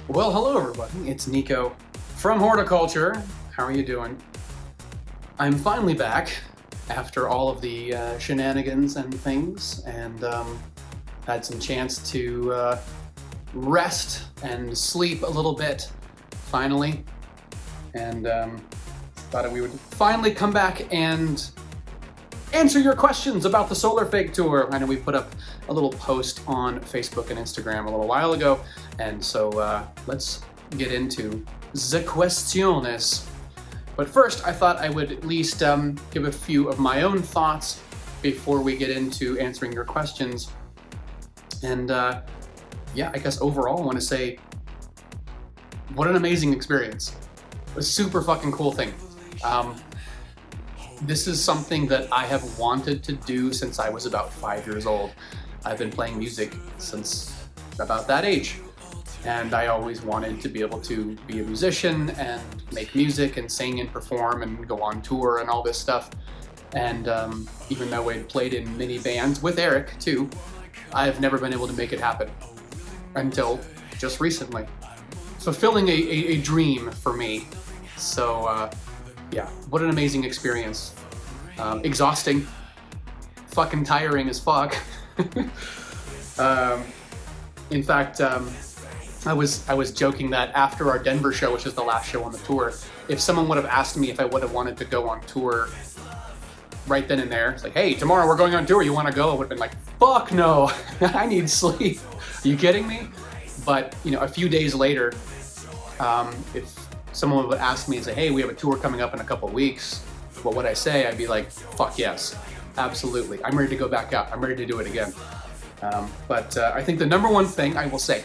Well, hello everybody, it's Nico from Whorticulture. How are you doing? I'm finally back after all of the shenanigans and things, and had some chance to rest and sleep a little bit, finally. And thought we would finally come back and answer your questions about the Solar Fake Tour. I know we put up a little post on Facebook and Instagram a little while ago, and so let's get into the questiones. But first, I thought I would at least give a few of my own thoughts before we get into answering your questions. And yeah, I guess overall I want to say, what an amazing experience. A super fucking cool thing. This is something that I have wanted to do since I was about 5 years old. I've been playing music since about that age. And I always wanted to be able to be a musician and make music and sing and perform and go on tour and all this stuff. And even though I'd played in many bands with Eric too, I've never been able to make it happen until just recently. Fulfilling a dream for me. So yeah, what an amazing experience. Exhausting, fucking tiring as fuck. In fact, I was joking that after our Denver show, which is the last show on the tour, if someone would have asked me if I would have wanted to go on tour right then and there, it's like, hey, tomorrow we're going on tour, you want to go? I would have been like, fuck no, I need sleep. Are you kidding me? But you know, a few days later, if someone would ask me and say, hey, we have a tour coming up in a couple of weeks, what would I say? I'd be like, fuck yes, absolutely. I'm ready to go back out. I'm ready to do it again. But I think the number one thing I will say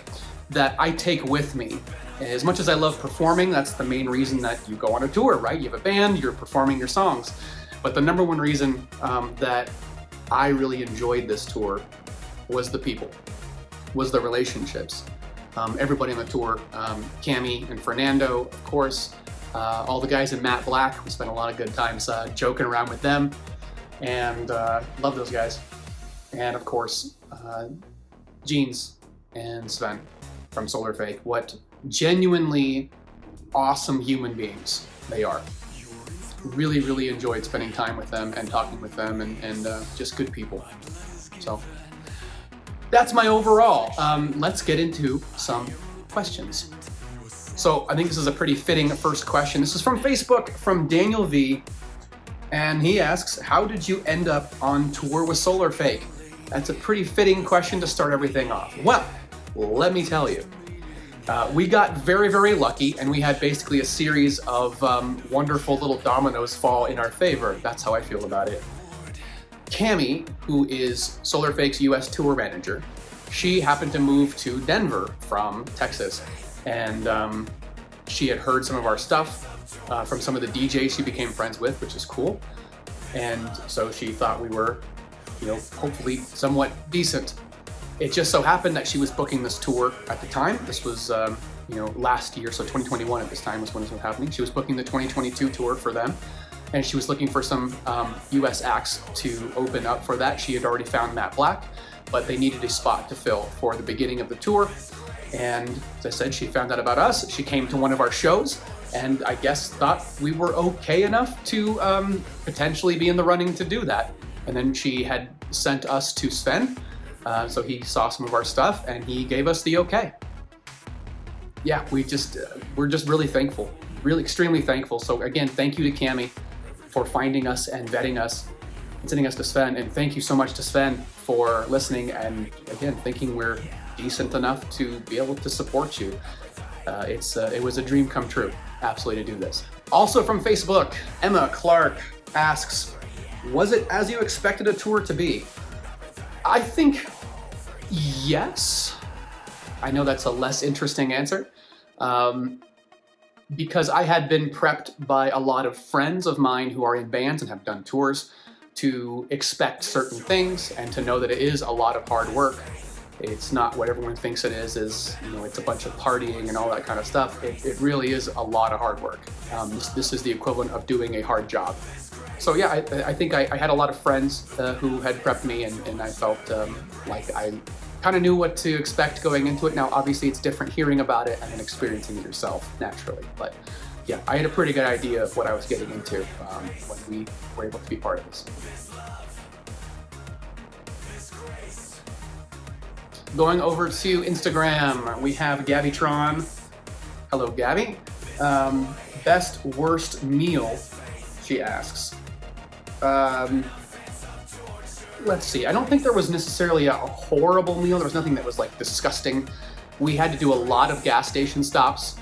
that I take with me, as much as I love performing, that's the main reason that you go on a tour, right? You have a band, you're performing your songs. But the number one reason that I really enjoyed this tour was the people, was the relationships. Everybody on the tour, Cami and Fernando, of course, all the guys in Matte Black. We spent a lot of good times joking around with them, and love those guys. And of course, Jeans and Sven from Solar Fake. What genuinely awesome human beings they are. Really, really enjoyed spending time with them and talking with them, and just good people. So that's my overall. Let's get into some questions. So I think this is a pretty fitting first question. This is from Facebook, from Daniel V. And he asks, how did you end up on tour with Solar Fake? That's a pretty fitting question to start everything off. Well, let me tell you. We got very, very lucky, and we had basically a series of wonderful little dominoes fall in our favor. That's how I feel about it. Cami, who is Solar Fake's US tour manager, she happened to move to Denver from Texas, and she had heard some of our stuff from some of the DJs she became friends with, which is cool. And so she thought we were, you know, hopefully somewhat decent. It just so happened that she was booking this tour at the time. This was, you know, last year, so 2021 at this time was when this was happening. She was booking the 2022 tour for them, and she was looking for some US acts to open up for that. She had already found Matte Black, but they needed a spot to fill for the beginning of the tour. And as I said, she found out about us. She came to one of our shows, and I guess thought we were okay enough to potentially be in the running to do that. And then she had sent us to Sven. So he saw some of our stuff and he gave us the okay. Yeah, we're just really thankful, really extremely thankful. So again, thank you to Cami for finding us and vetting us and sending us to Sven. And thank you so much to Sven for listening and again, thinking we're decent enough to be able to support you. It was a dream come true, absolutely, to do this. Also from Facebook, Emma Clark asks, was it as you expected a tour to be? I think yes. I know that's a less interesting answer because I had been prepped by a lot of friends of mine who are in bands and have done tours to expect certain things and to know that it is a lot of hard work. It's not what everyone thinks it is, you know, it's a bunch of partying and all that kind of stuff. It really is a lot of hard work. This is the equivalent of doing a hard job. So yeah, I think I had a lot of friends who had prepped me, and I felt like I kind of knew what to expect going into it. Now, obviously, it's different hearing about it and then experiencing it yourself naturally. But yeah, I had a pretty good idea of what I was getting into when we were able to be part of this. Going over to Instagram, we have Gabbytron. Hello, Gabby. Best worst meal, she asks. Let's see. I don't think there was necessarily a horrible meal. There was nothing that was like disgusting. We had to do a lot of gas station stops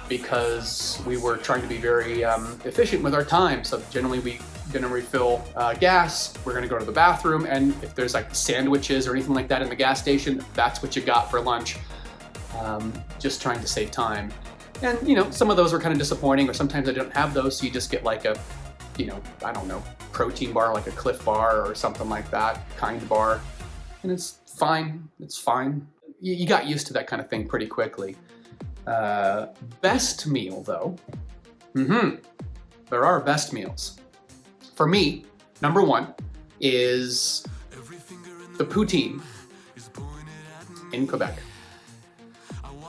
because we were trying to be very efficient with our time. So generally we're gonna refill gas, we're gonna go to the bathroom, and if there's like sandwiches or anything like that in the gas station, that's what you got for lunch. Just trying to save time. And you know, some of those were kind of disappointing, or sometimes I don't have those, so you just get like a, you know, I don't know, protein bar, like a Cliff Bar or something like that, Kind Bar. And it's fine, it's fine. You got used to that kind of thing pretty quickly. Best meal though, there are best meals. For me, number one is the poutine in Quebec.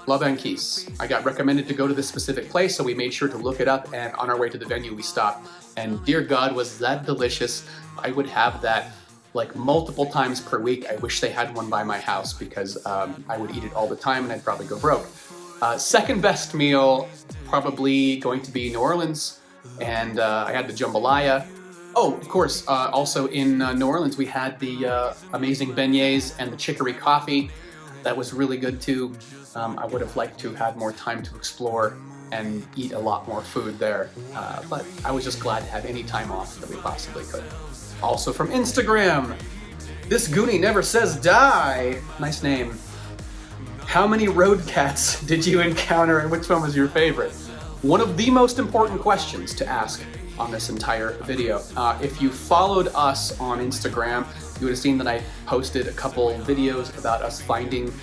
La Banquise. I got recommended to go to this specific place, so we made sure to look it up, and on our way to the venue we stopped. And dear God, was that delicious. I would have that like multiple times per week. I wish they had one by my house because I would eat it all the time and I'd probably go broke. Second best meal, probably going to be New Orleans, and I had the jambalaya. Oh, of course, also in New Orleans we had the amazing beignets and the chicory coffee. That was really good too. I would have liked to have had more time to explore and eat a lot more food there, but I was just glad to have any time off that we possibly could. Also from Instagram, this Goonie never says die. Nice name. How many road cats did you encounter and which one was your favorite? One of the most important questions to ask on this entire video. If you followed us on Instagram, you would have seen that I posted a couple videos about us finding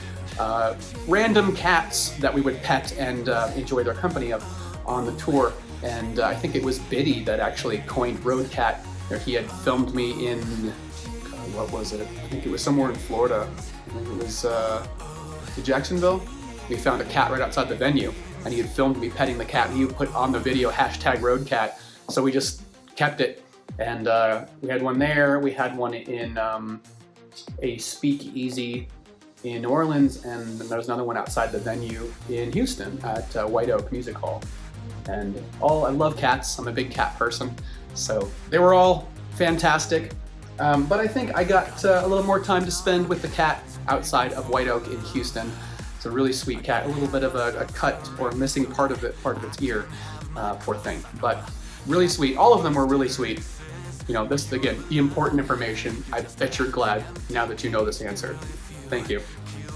random cats that we would pet and enjoy their company of on the tour. And I think it was Biddy that actually coined Road Cat. He had filmed me in, what was it? I think it was somewhere in Florida. I think it was Jacksonville. We found a cat right outside the venue, and he had filmed me petting the cat, and he would put on the video #RoadCat. So we just kept it, and we had one there. We had one in a speakeasy in New Orleans, and there was another one outside the venue in Houston at White Oak Music Hall. And I love cats. I'm a big cat person, so they were all fantastic. But I think I got a little more time to spend with the cat outside of White Oak in Houston. It's a really sweet cat, a little bit of a cut or missing part of its ear, poor thing, but really sweet. All of them were really sweet. You know, this, again, the important information. I bet you're glad now that you know this answer. Thank you.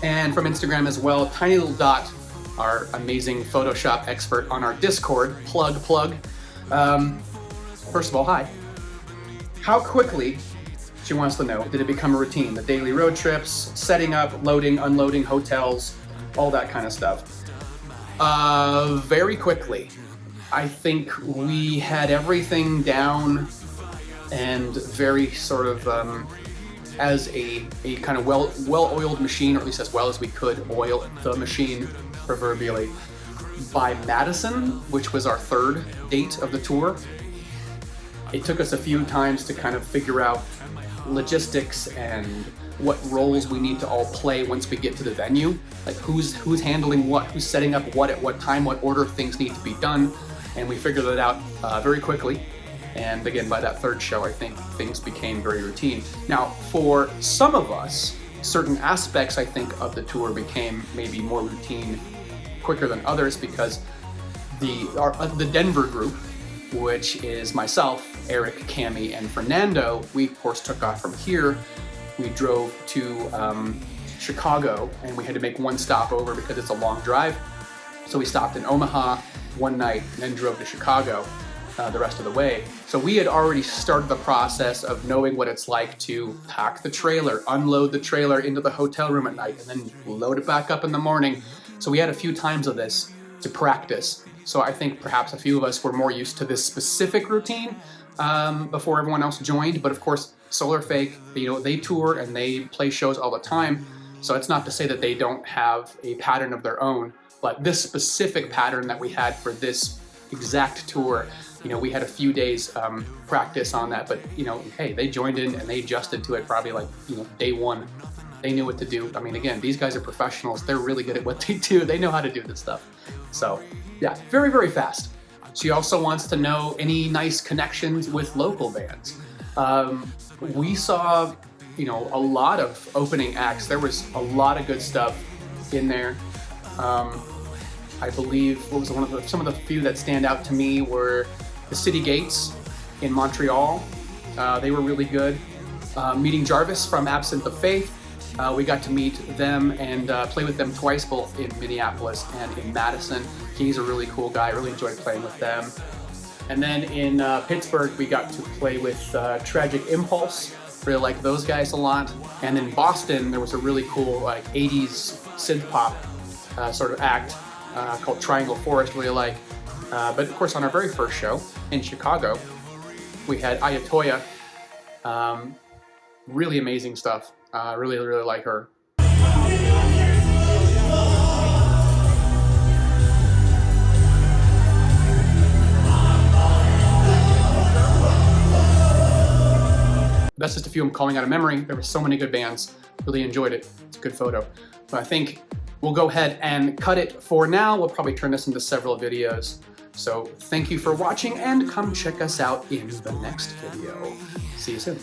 And from Instagram as well, Tiny Little Dot, our amazing Photoshop expert on our Discord, plug. First of all, hi. How quickly, she wants to know, did it become a routine? The daily road trips, setting up, loading, unloading hotels, all that kind of stuff. Very quickly. I think we had everything down and very sort of as a kind of well-oiled machine, or at least as well as we could oil the machine, proverbially. By Madison, which was our third date of the tour, it took us a few times to kind of figure out logistics and what roles we need to all play once we get to the venue. Like who's handling what, who's setting up what at what time, what order things need to be done. And we figured that out very quickly. And again, by that third show, I think things became very routine. Now, for some of us, certain aspects, I think, of the tour became maybe more routine quicker than others, because the Denver group, which is myself, Eric, Cami, and Fernando, we of course took off from here. We drove to Chicago, and we had to make one stop over because it's a long drive. So we stopped in Omaha one night and then drove to Chicago the rest of the way. So we had already started the process of knowing what it's like to pack the trailer, unload the trailer into the hotel room at night, and then load it back up in the morning. So we had a few times of this to practice. So I think perhaps a few of us were more used to this specific routine before everyone else joined. But of course, Solar Fake, you know, they tour and they play shows all the time. So it's not to say that they don't have a pattern of their own, but this specific pattern that we had for this exact tour, you know, we had a few days practice on that, but you know, hey, they joined in and they adjusted to it probably like, you know, day one. They knew what to do. I mean, again, these guys are professionals. They're really good at what they do. They know how to do this stuff. So yeah, very, very fast. She also wants to know any nice connections with local bands. We saw, you know, a lot of opening acts. There was a lot of good stuff in there. I believe some of the few that stand out to me were the City Gates in Montreal. They were really good. Meeting Jarvis from Absinthe of Faith. We got to meet them and play with them twice, both in Minneapolis and in Madison. He's a really cool guy. Really enjoyed playing with them. And then in Pittsburgh, we got to play with Tragic Impulse. Really like those guys a lot. And in Boston, there was a really cool like 80s synth pop sort of act called Triangle Forest, really like. But of course, on our very first show in Chicago, we had Ayatoya. Really amazing stuff. Really, really like her. That's just a few I'm calling out of memory. There were so many good bands. Really enjoyed it. It's a good photo. But I think we'll go ahead and cut it for now. We'll probably turn this into several videos. So thank you for watching and come check us out in the next video. See you soon.